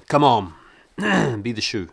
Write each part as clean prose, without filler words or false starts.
Come on, be the shoe.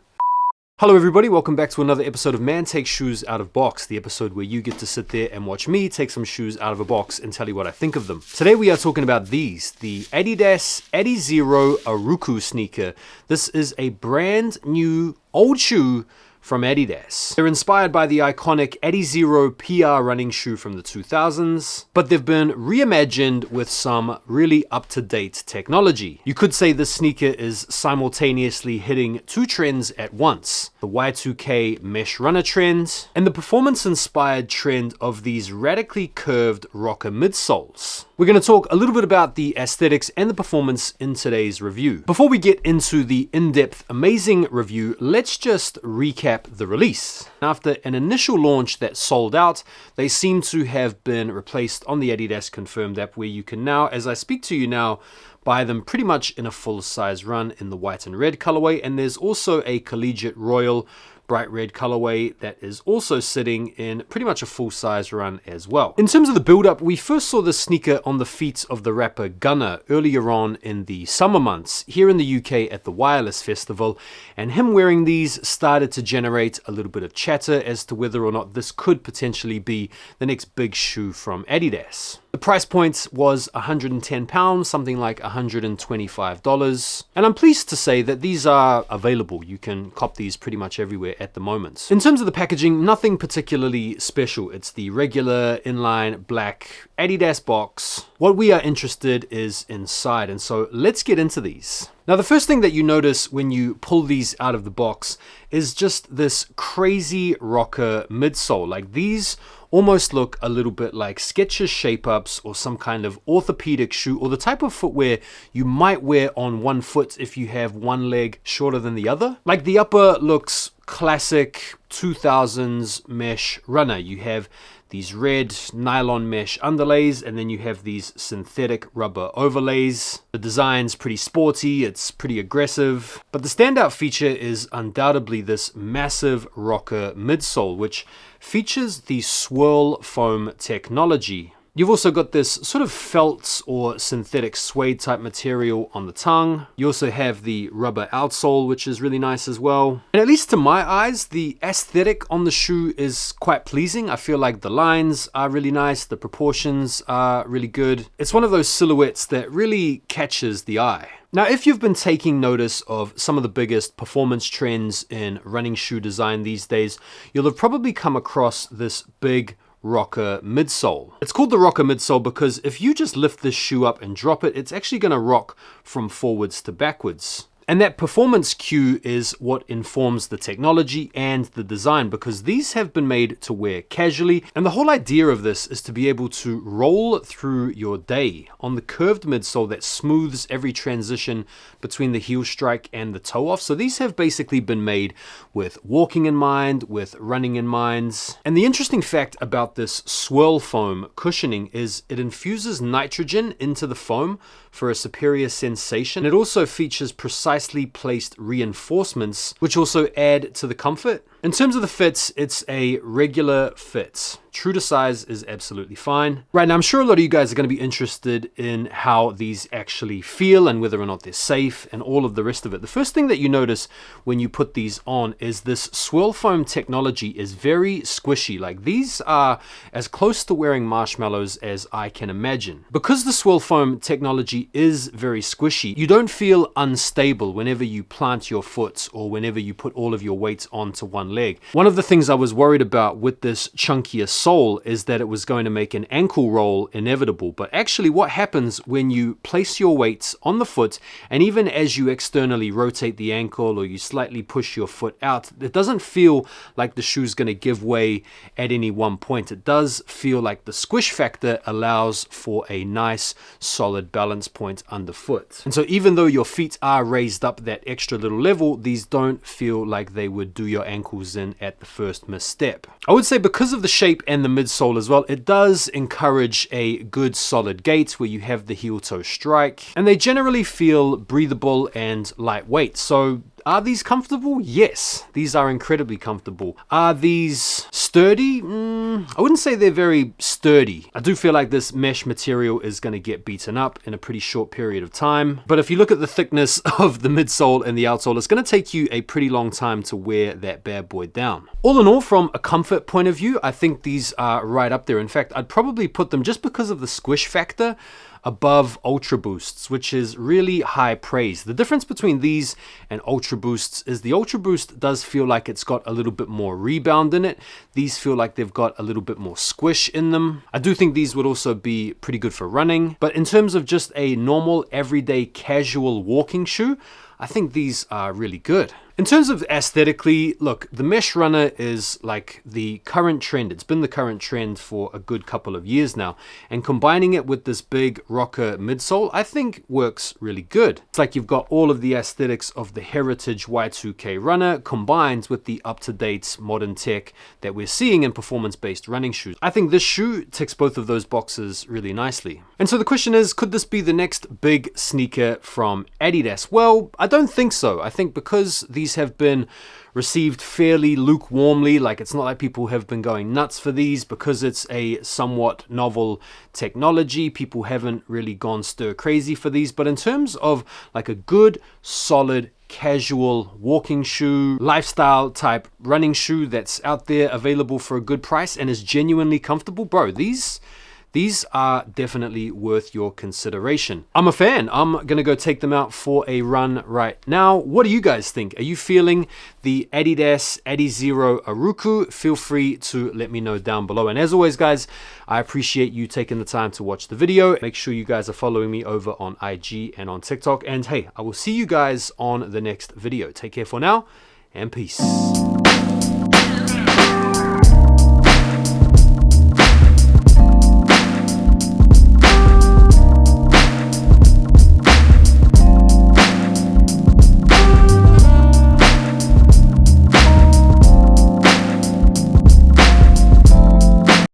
Hello everybody, welcome back to another episode of Man Takes Shoes Out of Box, the episode where you get to sit there and watch me take some shoes out of a box and tell you what I think of them. Today we are talking about these, the Adidas ADIZERO Aruku sneaker. This is a brand new old shoe from Adidas. They're inspired by the iconic ADIZERO PR running shoe from the 2000s, but they've been reimagined with some really up-to-date technology. You could say this sneaker is simultaneously hitting two trends at once: the Y2K mesh runner trend and the performance-inspired trend of these radically curved rocker midsoles. We're going to talk a little bit about the aesthetics and the performance in today's review. Before we get into the in-depth, amazing review, let's just recap the release. After an initial launch that sold out, they seem to have been replaced on the Adidas Confirmed app, where you can now, as I speak to you now, buy them pretty much in a full-size run in the white and red colorway, and there's also a collegiate royal bright red colorway that is also sitting in pretty much a full-size run as well. In terms of the build-up, we first saw this sneaker on the feet of the rapper Gunna earlier on in the summer months here in the UK at the Wireless Festival, and him wearing these started to generate a little bit of chatter as to whether or not this could potentially be the next big shoe from Adidas. The price point was £110, something like $125, and I'm pleased to say that these are available. You can cop these pretty much everywhere at the moment. In terms of the packaging, nothing particularly special. It's the regular inline black Adidas box. What we are interested is inside, and so let's get into these. Now, the first thing that you notice when you pull these out of the box is just this crazy rocker midsole. Like, these almost look a little bit like Skechers shape-ups or some kind of orthopedic shoe, or the type of footwear you might wear on one foot if you have one leg shorter than the other. Like, the upper looks classic 2000s mesh runner. You have these red nylon mesh underlays, and then you have these synthetic rubber overlays. The design's pretty sporty, it's pretty aggressive, but the standout feature is undoubtedly this massive rocker midsole, which features the swirl foam technology. You've also got this sort of felt or synthetic suede type material on the tongue. You also have the rubber outsole, which is really nice as well. And at least to my eyes, the aesthetic on the shoe is quite pleasing. I feel like the lines are really nice, the proportions are really good. It's one of those silhouettes that really catches the eye. Now, if you've been taking notice of some of the biggest performance trends in running shoe design these days, you'll have probably come across this big rocker midsole. It's called the rocker midsole because if you just lift this shoe up and drop it, it's actually going to rock from forwards to backwards. And that performance cue is what informs the technology and the design, because these have been made to wear casually. And the whole idea of this is to be able to roll through your day on the curved midsole that smooths every transition between the heel strike and the toe off. So these have basically been made with walking in mind, with running in mind. And the interesting fact about this swirl foam cushioning is it infuses nitrogen into the foam for a superior sensation. It also features precisely placed reinforcements, which also add to the comfort. In terms of the fits, it's a regular fit. True to size is absolutely fine. Right, now I'm sure a lot of you guys are going to be interested in how these actually feel and whether or not they're safe and all of the rest of it. The first thing that you notice when you put these on is this swirl foam technology is very squishy. Like, these are as close to wearing marshmallows as I can imagine. Because the swirl foam technology is very squishy, you don't feel unstable whenever you plant your foot or whenever you put all of your weight onto one leg. One of the things I was worried about with this chunkier sole is that it was going to make an ankle roll inevitable, but actually what happens when you place your weights on the foot, and even as you externally rotate the ankle or you slightly push your foot out, it doesn't feel like the shoe's going to give way at any one point. It does feel like the squish factor allows for a nice solid balance point underfoot. And so even though your feet are raised up that extra little level, these don't feel like they would do your ankles in at the first misstep. I would say because of the shape and the midsole as well, it does encourage a good solid gait where you have the heel toe strike, and they generally feel breathable and lightweight. So Are these comfortable? Yes, these are incredibly comfortable. Are these sturdy? I wouldn't say they're very sturdy. I do feel like this mesh material is going to get beaten up in a pretty short period of time. But if you look at the thickness of the midsole and the outsole, it's going to take you a pretty long time to wear that bad boy down. All in all, from a comfort point of view, I think these are right up there. In fact, I'd probably put them, just because of the squish factor, above Ultra Boosts, which is really high praise. The difference between these and Ultra Boosts is the Ultra Boost does feel like it's got a little bit more rebound in it. These feel like they've got a little bit more squish in them. I do think these would also be pretty good for running, but in terms of just a normal, everyday, casual walking shoe, I think these are really good. In terms of aesthetically, look, the mesh runner is like the current trend. It's been the current trend for a good couple of years now. And combining it with this big rocker midsole, I think works really good. It's like you've got all of the aesthetics of the heritage Y2K runner combined with the up-to-date modern tech that we're seeing in performance-based running shoes. I think this shoe ticks both of those boxes really nicely. And so the question is, could this be the next big sneaker from Adidas? Well, I don't think so. I think because these have been received fairly lukewarmly, like it's not like people have been going nuts for these, because it's a somewhat novel technology, people haven't really gone stir crazy for these. But in terms of like a good, solid, casual walking shoe, lifestyle type running shoe that's out there available for a good price and is genuinely comfortable, bro, these are definitely worth your consideration. I'm a fan. I'm gonna go take them out for a run right now. What do you guys think? Are you feeling the Adidas ADIZERO Aruku? Feel free to let me know down below. And as always, guys, I appreciate you taking the time to watch the video. Make sure you guys are following me over on IG and on TikTok. And hey, I will see you guys on the next video. Take care for now, and peace.